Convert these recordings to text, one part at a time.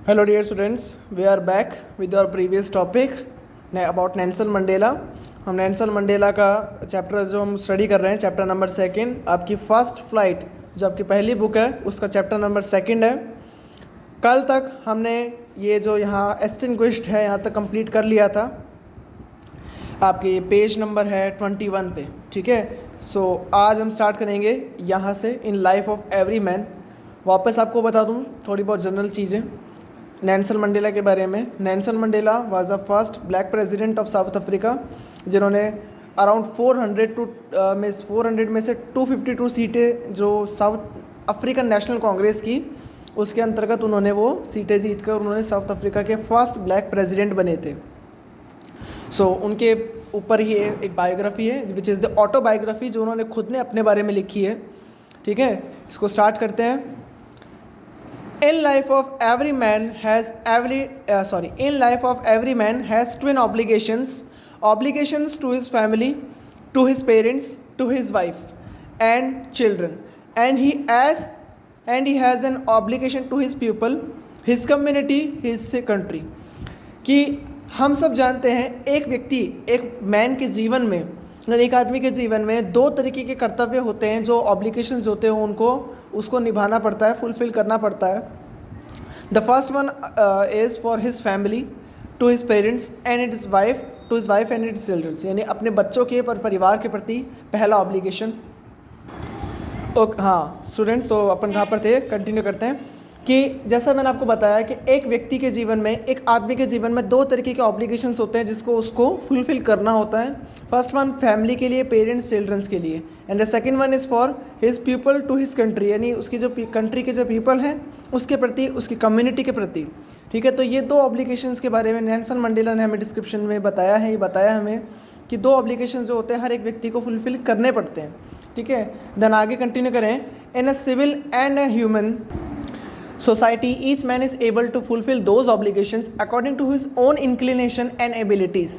Hello, dear students. We are back with our previous topic about Nelson Mandela. हम Nelson Mandela का chapter जो हम study कर रहे हैं, चैप्टर नंबर 2, आपकी फर्स्ट फ्लाइट जो आपकी पहली बुक है उसका चैप्टर नंबर 2 है. कल तक हमने ये जो यहाँ एक्सटिंग्विश्ड है यहाँ तक कंप्लीट कर लिया था. आपके पेज नंबर है 21 पे. ठीक है. सो आज हम स्टार्ट करेंगे यहाँ से in life of every man. वापस आपको बता दूँ थोड़ी बहुत जनरल चीज़ें नेल्सन मंडेला के बारे में. Nelson Mandela was the first black president of south Africa जिन्होंने अराउंड 400 में से 252 सीटें जो साउथ अफ्रीकन नेशनल कांग्रेस की उसके अंतर्गत उन्होंने वो सीटें जीत कर उन्होंने साउथ अफ्रीका के फर्स्ट ब्लैक प्रेसिडेंट बने थे. सो उनके ऊपर ही एक बायोग्राफी है विच इज़ द ऑटोबायोग्राफी जो उन्होंने खुद ने अपने बारे में लिखी है. ठीक है. इसको स्टार्ट करते हैं. In life of every man has twin obligations to his family, to his parents, to his wife and children, and he has an obligation to his people, his community, his country. कि हम सब जानते हैं एक man के जीवन में, एक आदमी के जीवन में दो तरीके के कर्तव्य होते हैं जो ऑब्लिगेशंस होते हैं उसको निभाना पड़ता है, फुलफ़िल करना पड़ता है. The first one is for his family, to his parents and his wife and his childrens. यानी अपने बच्चों के परिवार के प्रति पहला ऑब्लिगेशन. ओके. हाँ स्टूडेंट्स, तो अपन कहाँ पर थे, कंटिन्यू करते हैं कि जैसा मैंने आपको बताया कि एक व्यक्ति के जीवन में, एक आदमी के जीवन में दो तरीके के ऑब्लिगेशंस होते हैं जिसको उसको फुलफ़िल करना होता है. फर्स्ट वन फैमिली के लिए, पेरेंट्स चिल्ड्रंस के लिए, and the second one is for his people to his country. यानी उसकी जो कंट्री के जो पीपल हैं उसके प्रति, उसकी कम्युनिटी के प्रति. ठीक है. तो ये दो ऑब्लिगेशंस के बारे में नेल्सन मंडेला ने हमें डिस्क्रिप्शन में बताया है. ये बताया हमें कि दो ऑब्लिगेशंस जो होते हैं हर एक व्यक्ति को फुलफ़िल करने पड़ते हैं. ठीक है. देन आगे कंटिन्यू करें. In a civil and a human society, each man is able to fulfill those obligations according to his own inclination and abilities.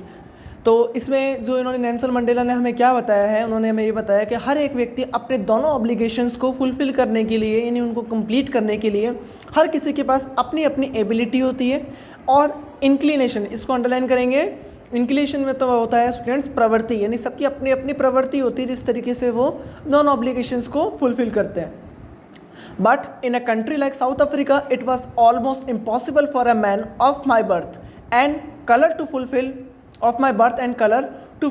तो इसमें जो इन्होंने नेल्सन मंडेला ने हमें क्या बताया है, उन्होंने हमें ये बताया कि हर एक व्यक्ति अपने दोनों ऑब्लिगेशंस को फुलफ़िल करने के लिए, यानी उनको कंप्लीट करने के लिए हर किसी के पास अपनी अपनी एबिलिटी होती है और इंक्लिनेशन. इसको अंडरलाइन करेंगे. इंक्लिनेशन में तो होता है स्टूडेंट्स प्रवृत्ति, यानी सबकी अपनी अपनी प्रवृत्ति होती है जिस तरीके से वो दोनों ऑब्लिगेशंस को फुलफ़िल करते हैं. But in a country like South Africa, it was almost impossible for a man of my birth and color to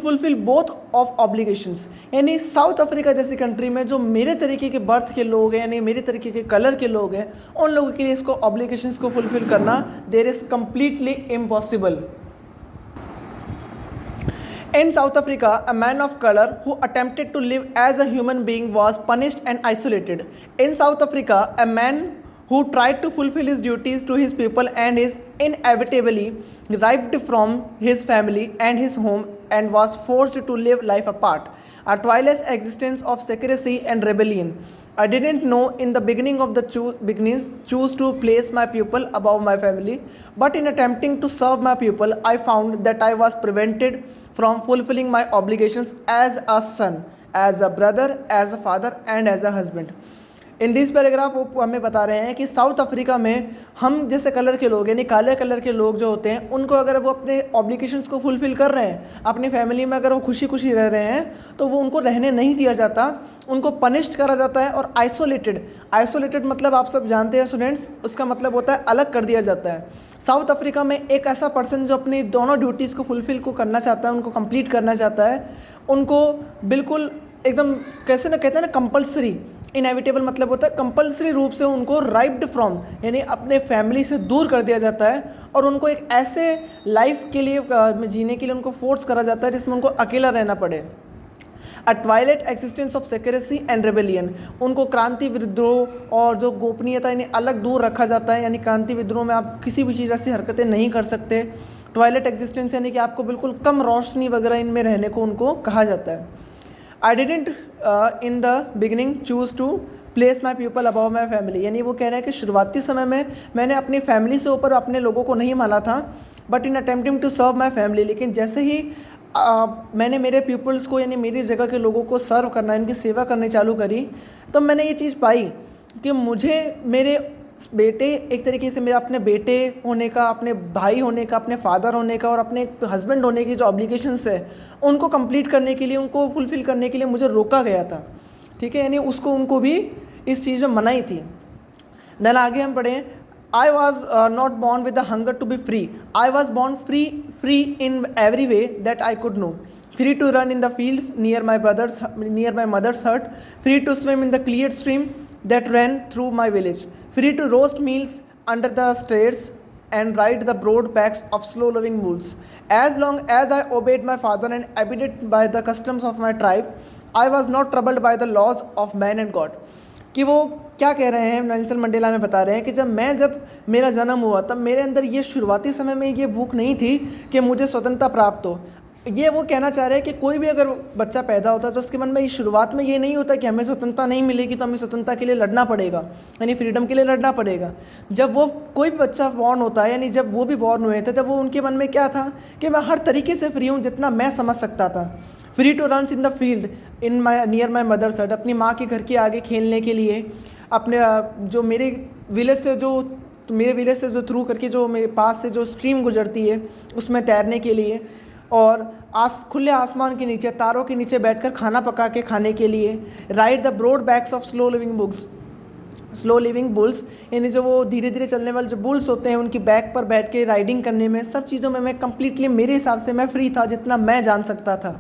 fulfill both of obligations. यानी साउथ अफ्रीका जैसी कंट्री में जो मेरे तरीके के बर्थ के लोग हैं, यानी मेरे तरीके के कलर के लोग हैं, उन लोगों के लिए इसको ऑब्लिगेशंस को फुलफिल करना there is completely impossible. In South Africa, a man of color who attempted to live as a human being was punished and isolated. In South Africa, a man who tried to fulfill his duties to his people and is inevitably ripped from his family and his home and was forced to live life apart, a tireless existence of secrecy and rebellion. I didn't know in the beginning of the choose to place my people above my family, but in attempting to serve my people, I found that I was prevented from fulfilling my obligations as a son, as a brother, as a father and as a husband. In this paragraph वो हमें बता रहे हैं कि south Africa में हम जैसे colour के लोग, यानी काले कलर के लोग जो होते हैं, उनको अगर वो अपने ऑब्लिगेशंस को फुलफ़िल कर रहे हैं, अपनी फैमिली में अगर वो खुशी खुशी रह रहे हैं, तो वो उनको रहने नहीं दिया जाता, उनको पनिश्ड करा जाता है. और आइसोलेटेड मतलब आप सब जानते हैं स्टूडेंट्स, उसका मतलब होता है अलग कर दिया जाता है. साउथ अफ्रीका में एक ऐसा पर्सन जो अपनी दोनों ड्यूटीज़ को फुलफ़िल को करना चाहता है, उनको कंप्लीट करना चाहता है, उनको बिल्कुल एकदम कैसे ना कहते हैं ना कंपल्सरी, इनएविटेबल मतलब होता है कंपल्सरी रूप से उनको राइप्ड फ्रॉम, यानी अपने फैमिली से दूर कर दिया जाता है और उनको एक ऐसे लाइफ के लिए जीने के लिए उनको फोर्स करा जाता है जिसमें उनको अकेला रहना पड़े. A twilight existence of secrecy and rebellion. उनको क्रांति विद्रोह और जो गोपनीयता यानी अलग दूर रखा जाता है, यानी क्रांति विद्रोह में आप किसी भी चीज़ ऐसी हरकतें नहीं कर सकते. ट्वाइलाइट एक्सिस्टेंस यानी कि आपको बिल्कुल कम रोशनी वगैरह इनमें रहने को उनको कहा जाता है. I didn't in the beginning choose to place my people above my family. यानी वो कह रहे हैं कि शुरुआती समय में मैंने अपनी फैमिली से ऊपर अपने लोगों को नहीं माना था, but in attempting to serve my family. लेकिन जैसे ही मैंने मेरे पीपल्स को, यानी मेरी जगह के लोगों को सर्व करना, इनकी सेवा करनी चालू करी, तो मैंने ये चीज़ पाई कि मुझे मेरे बेटे एक तरीके से मेरा अपने बेटे होने का, अपने भाई होने का, अपने फादर होने का और अपने हस्बैंड होने की जो ऑब्लिगेशंस है उनको कंप्लीट करने के लिए, उनको फुलफ़िल करने के लिए मुझे रोका गया था, ठीक है, यानी उनको भी इस चीज़ में मनाही थी। देन आगे हम पढ़ें, I was not born with the hunger to be free. I was born free in every way that I could know. Free to run in the fields near my mother's hut. Free to swim in the clear stream that ran through my village. Free to roast meals under the stairs and ride the broad backs of slow-living bulls. As long as I obeyed my father and abided by the customs of my tribe, I was not troubled by the laws of man and God. कि वो क्या कह रहे हैं, Nelson Mandela में बता रहे हैं कि जब मेरा जन्म हुआ तब मेरे अंदर ये शुरुआती समय में ये भूख नहीं थी कि मुझे स्वतंत्रता प्राप्त हो। ये वो कहना चाह रहे हैं कि कोई भी अगर बच्चा पैदा होता है तो उसके मन में शुरुआत में ये नहीं होता कि हमें स्वतंत्रता नहीं मिलेगी तो हमें स्वतंत्रता के लिए लड़ना पड़ेगा, यानी फ्रीडम के लिए लड़ना पड़ेगा। जब वो कोई भी बच्चा बॉर्न होता है, यानी जब वो भी बॉर्न हुए थे, तब वो उनके मन में क्या था कि मैं हर तरीके से फ्री हूँ जितना मैं समझ सकता था। Free to run in the field near my mother's hut, अपनी माँ के घर के आगे खेलने के लिए, अपने जो मेरे विलेज से जो थ्रू करके जो मेरे पास से जो स्ट्रीम गुजरती है उसमें तैरने के लिए, और खुले आसमान के नीचे तारों के नीचे बैठकर खाना पका के खाने के लिए, ride the broad backs of slow living bulls, यानी जो वो धीरे धीरे चलने वाले जो बुल्स होते हैं उनकी बैक पर बैठ के राइडिंग करने में, सब चीज़ों में मैं कम्प्लीटली मेरे हिसाब से मैं फ्री था जितना मैं जान सकता था।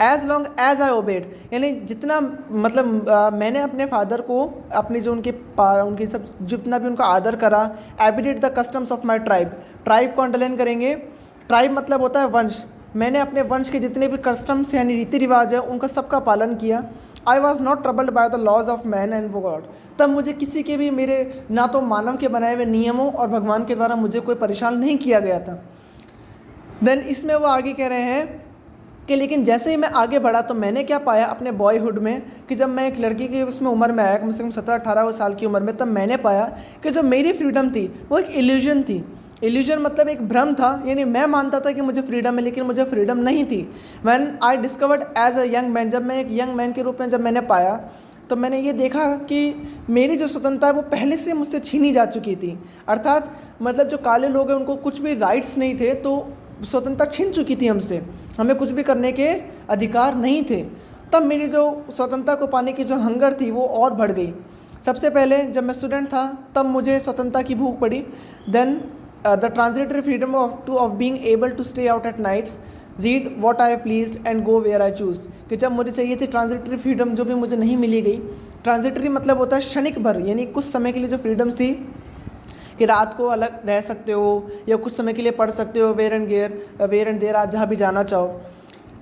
As long as I obeyed, यानी जितना मैंने अपने फादर को अपने जो उनके सब जितना भी उनका आदर करा, abided the customs of my tribe को अंडरलाइन करेंगे। ट्राइब मतलब होता है वंश। मैंने अपने वंश के जितने भी कस्टम्स यानी रीति रिवाज है उनका सबका पालन किया। I was not troubled by the laws of man and God, तब मुझे किसी के भी मेरे ना तो मानव के बनाए हुए नियमों और भगवान के द्वारा मुझे कोई परेशान नहीं किया गया था। देन इसमें वो आगे कह रहे हैं कि लेकिन जैसे ही मैं आगे बढ़ा तो मैंने क्या पाया अपने बॉयहुड में कि जब मैं एक लड़की की उसमें उम्र में आया, कम से कम 17-18 साल की उम्र में, तब मैंने पाया कि जो मेरी फ्रीडम थी वो एक इल्यूजन थी। इल्यूजन मतलब एक भ्रम था, यानी मैं मानता था कि मुझे फ्रीडम है लेकिन मुझे फ्रीडम नहीं थी। When I discovered as a young man, जब मैं एक यंग मैन के रूप में जब मैंने पाया तो मैंने ये देखा कि मेरी जो स्वतंत्रता है वो पहले से मुझसे छीनी जा चुकी थी। अर्थात जो काले लोग हैं उनको कुछ भी राइट्स नहीं थे, तो स्वतंत्रता छीन चुकी थी हमसे, हमें कुछ भी करने के अधिकार नहीं थे। तब मेरी जो स्वतंत्रता को पाने की जो हंगर थी वो और बढ़ गई। सबसे पहले जब मैं स्टूडेंट था तब मुझे स्वतंत्रता की भूख पड़ी। Then the transitory freedom of being able to stay out at nights, read what I pleased and go where I chose, कि जब मुझे चाहिए थी ट्रांजिटरी फ्रीडम जो भी मुझे नहीं मिली गई। ट्रांजिटरी मतलब होता है क्षणिक भर, यानी कुछ समय के लिए जो फ्रीडम्स थी कि रात को अलग रह सकते हो या कुछ समय के लिए पढ़ सकते हो, वेयर एंड देयर आप जहाँ भी जाना चाहो।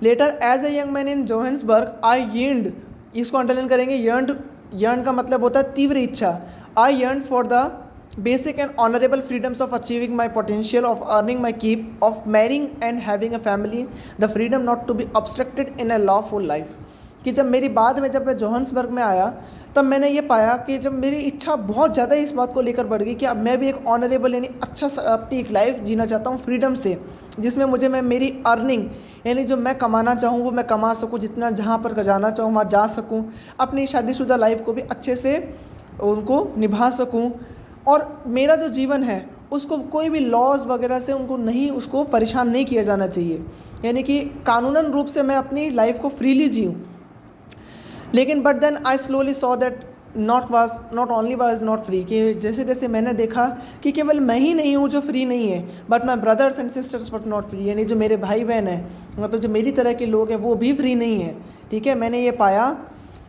Later as a young man in Johannesburg I yearned, इसको अंडरलाइन करेंगे। यर्न का मतलब होता है तीव्र इच्छा। I yearn for the basic and honorable freedoms of achieving my potential, of earning my keep, of marrying and having a family, the freedom not to be obstructed in a lawful life। कि जब मैं Johannesburg में आया तब मैंने ये पाया कि जब मेरी इच्छा बहुत ज़्यादा इस बात को लेकर बढ़ गई कि अब मैं भी एक ऑनरेबल यानी अच्छा अपनी एक लाइफ जीना चाहता हूँ फ्रीडम से, जिसमें मैं मेरी अर्निंग यानी जो मैं कमाना चाहूँ वो मैं कमा सकूँ, जितना जहाँ पर जाना चाहूँ वहाँ जा सकूँ, अपनी शादीशुदा लाइफ को भी अच्छे से उनको निभा सकूँ, और मेरा जो जीवन है उसको कोई भी लॉज वगैरह से उसको परेशान नहीं किया जाना चाहिए, यानी कि कानूनन रूप से मैं अपनी लाइफ को फ्रीली जीऊँ। लेकिन but then I slowly saw that not only was not free, कि जैसे जैसे मैंने देखा कि केवल मैं ही नहीं हूँ जो फ्री नहीं है, but my brothers and sisters were not free, यानी जो मेरे भाई बहन हैं जो मेरी तरह के लोग हैं वो भी फ्री नहीं है। ठीक है, मैंने ये पाया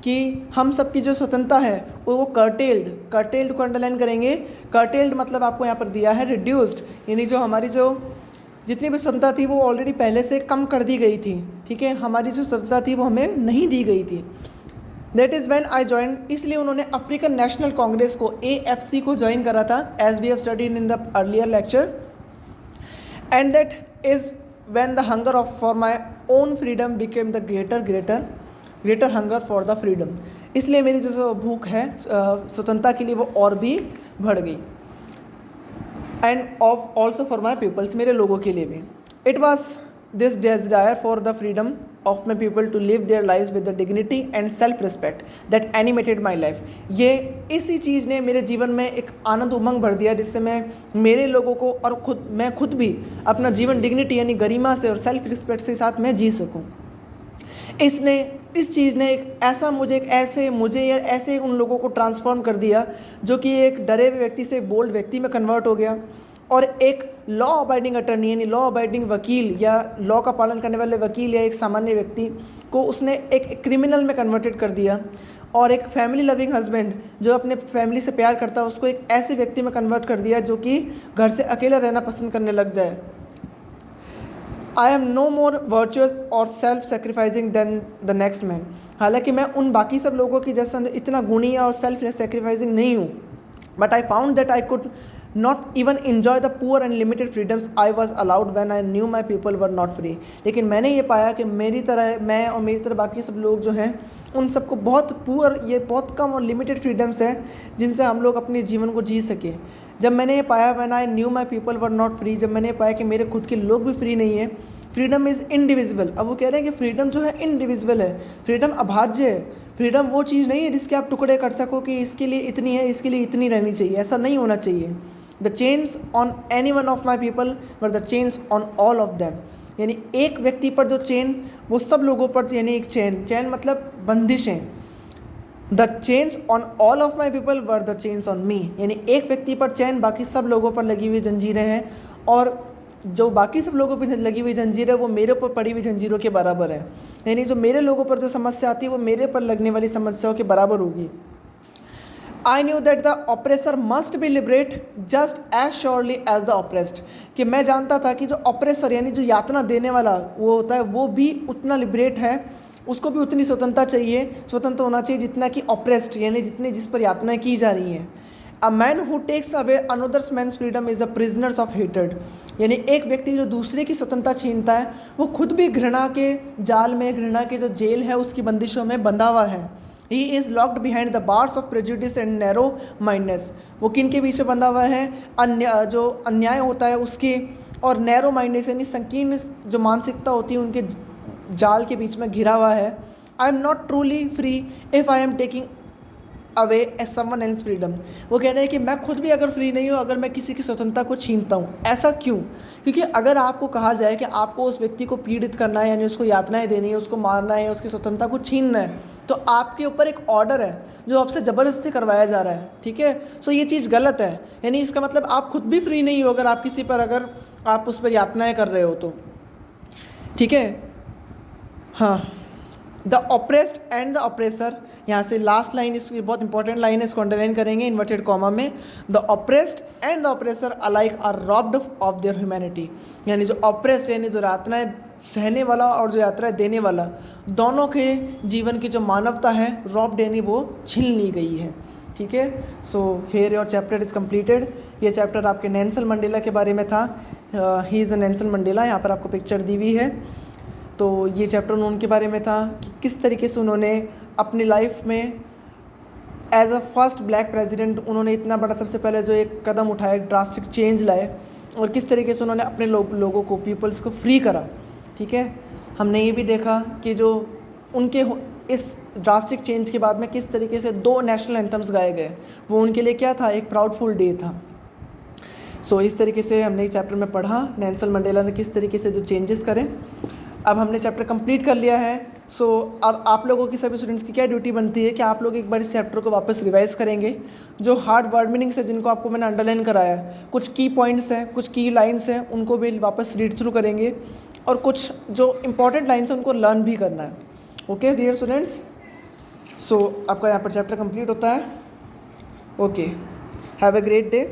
कि हम सबकी जो स्वतंत्रता है वो कर्टेल्ड को अंडरलाइन करेंगे। कर्टेल्ड मतलब आपको यहाँ पर दिया है रिड्यूस्ड, यानी जो हमारी जो जितनी भी स्वतंत्रता थी वो ऑलरेडी पहले से कम कर दी गई थी। ठीक है, हमारी जो स्वतंत्रता थी वो हमें नहीं दी गई थी। That is when I join, इसलिए उन्होंने अफ्रीकन नेशनल कांग्रेस को AFC को ज्वाइन करा था, as we have studied in the earlier lecture. And that is when the hunger for my own freedom became the greater hunger for the freedom, इसलिए मेरी जो भूख है स्वतंत्रता के लिए वो और भी बढ़ गई। And of also for my peoples, मेरे लोगों के लिए भी। It was this desire for the freedom of my people to live their lives with the dignity and self-respect that animated my life. ये इसी चीज़ ने मेरे जीवन में एक आनंद उमंग भर दिया, जिससे मैं मेरे लोगों को और मैं खुद भी अपना जीवन डिग्निटी यानी गरिमा से और सेल्फ रिस्पेक्ट के साथ मैं जी सकूँ। इस चीज़ ने मुझे ऐसे उन लोगों को ट्रांसफॉर्म कर दिया जो कि एक डरे हुए व्यक्ति से एक बोल्ड व्यक्ति में कन्वर्ट हो गया, और एक लॉ अबाइडिंग अटर्नी यानी लॉ अबाइडिंग वकील या लॉ का पालन करने वाले वकील या एक सामान्य व्यक्ति को उसने एक क्रिमिनल में कन्वर्टेड कर दिया, और एक फैमिली लविंग हस्बैंड जो अपने फैमिली से प्यार करता है उसको एक ऐसे व्यक्ति में कन्वर्ट कर दिया जो कि घर से अकेला रहना पसंद करने लग जाए। I am no more virtuous और self sacrificing than the next man. हालांकि मैं उन बाकी सब लोगों की जैसा इतना गुणी और सेल्फ सेक्रीफाइसिंग नहीं हूँ, but I found that I could not even enjoy the poor and limited freedoms I was allowed when I knew my people were not free. लेकिन मैंने ये पाया कि मेरी तरह बाकी सब लोग जो हैं उन सबको बहुत कम और लिमिटेड फ्रीडम्स हैं जिनसे हम लोग अपने जीवन को जी सके। जब मैंने ये पाया when I knew my people were not free, जब मैंने पाया कि मेरे खुद के लोग भी फ्री नहीं है, फ्रीडम इज़ इनडिविजिबल। अब वो कह रहे हैं कि फ्रीडम जो है इनडिविजिबल है, फ्रीडम अभाज्य है। फ्रीडम वो चीज़ नहीं है जिसके आप टुकड़े कर सको कि इसके लिए इतनी है, इसके लिए इतनी रहनी चाहिए, ऐसा नहीं होना चाहिए। The chains on any one of my people were the chains on all of them. यानी एक व्यक्ति पर जो चेन वो सब लोगों पर, यानी एक चेन मतलब बंदिशें। The chains on all of my people were the chains on me. यानी एक व्यक्ति पर चैन बाकी सब लोगों पर लगी हुई जंजीरें हैं, और जो बाकी सब लोगों पर लगी हुई जंजीर है वो मेरे ऊपर पड़ी हुई जंजीरों के बराबर है। यानी जो मेरे लोगों पर जो समस्या आती है वो मेरे पर लगने वाली समस्याओं के बराबर होगी। I knew that the oppressor must be liberate just as surely as the oppressed. कि मैं जानता था कि जो ऑपरेसर यानी जो यातना देने वाला वो होता है वो भी उतना लिबरेट है, उसको भी उतनी स्वतंत्र होना चाहिए जितना कि ऑपरेस्ड यानी जिस पर यातनाएं की जा रही हैं। A man who takes away another's man's freedom is a prisoners of hated. यानी एक व्यक्ति जो दूसरे की स्वतंत्रता छीनता है वो खुद भी घृणा के जाल में, घृणा के जो जेल है उसकी बंदिशों में बंधा हुआ है। He is locked behind the bars of prejudice and narrow mindness. वो किन के पीछे बंधा हुआ है? जो अन्याय होता है उसके, और नैरो माइंडनेस यानी संकीर्ण जो मानसिकता होती है उनके जाल के बीच में घिरा हुआ है। I am not truly free if I am taking away A someone else freedom. वो कह रहे हैं कि मैं खुद भी अगर फ्री नहीं हूँ अगर मैं किसी की स्वतंत्रता को छीनता हूँ। ऐसा क्यों? क्योंकि अगर आपको कहा जाए कि आपको उस व्यक्ति को पीड़ित करना है यानी उसको यातनाएं देनी है, उसको मारना है, उसकी स्वतंत्रता को छीनना है, तो आपके ऊपर एक ऑर्डर है जो आपसे ज़बरदस्ती करवाया जा रहा है। ठीक है, सो ये चीज़ गलत है। यानी इसका मतलब आप खुद भी फ्री नहीं हो अगर आप किसी पर अगर आप उस पर यातनाएँ कर रहे हो तो। ठीक है, हाँ। The oppressed and the oppressor, यहाँ से लास्ट लाइन इसकी बहुत इंपॉर्टेंट लाइन है, इसको अंडरलाइन करेंगे इन्वर्टेड कॉमा में। The oppressed and the oppressor alike are robbed of their humanity. यानी जो ऑपरेस्ड यानी जो यातनाएं सहने वाला और जो यातनाएं देने वाला, दोनों के जीवन की जो मानवता है रॉब्ड यानी वो छीन ली गई है। ठीक है, so here your chapter is completed. ये चैप्टर आपके नेल्सन मंडेला के बारे में था। He is a Nelson Mandela, यहाँ पर आपको पिक्चर दी हुई है। तो ये चैप्टर उनके बारे में था कि किस तरीके से उन्होंने अपनी लाइफ में as a first black president उन्होंने इतना बड़ा सबसे पहले जो एक कदम उठाया, ड्रास्टिक चेंज लाए, और किस तरीके से उन्होंने अपने लोगों को, पीपल्स को फ्री करा। ठीक है, हमने ये भी देखा कि जो उनके इस ड्रास्टिक चेंज के बाद में किस तरीके से 2 नेशनल एंथम्स गाए गए। वो उनके लिए क्या था? एक प्राउडफुल डे था। सो इस तरीके से हमने इस चैप्टर में पढ़ा नेल्सन मंडेला ने किस तरीके से जो चेंजेस करें। अब हमने चैप्टर कंप्लीट कर लिया है। सो अब आप लोगों की, सभी स्टूडेंट्स की क्या ड्यूटी बनती है कि आप लोग एक बार इस चैप्टर को वापस रिवाइज करेंगे। जो हार्ड वर्ड मीनिंग्स है जिनको आपको मैंने अंडरलाइन कराया है, कुछ की पॉइंट्स हैं, कुछ की लाइन्स हैं, उनको भी वापस रीड थ्रू करेंगे, और कुछ जो इंपॉर्टेंट लाइन्स हैं उनको लर्न भी करना है। ओके डियर स्टूडेंट्स, सो आपका यहाँ पर चैप्टर कंप्लीट होता है। Okay, have a great day.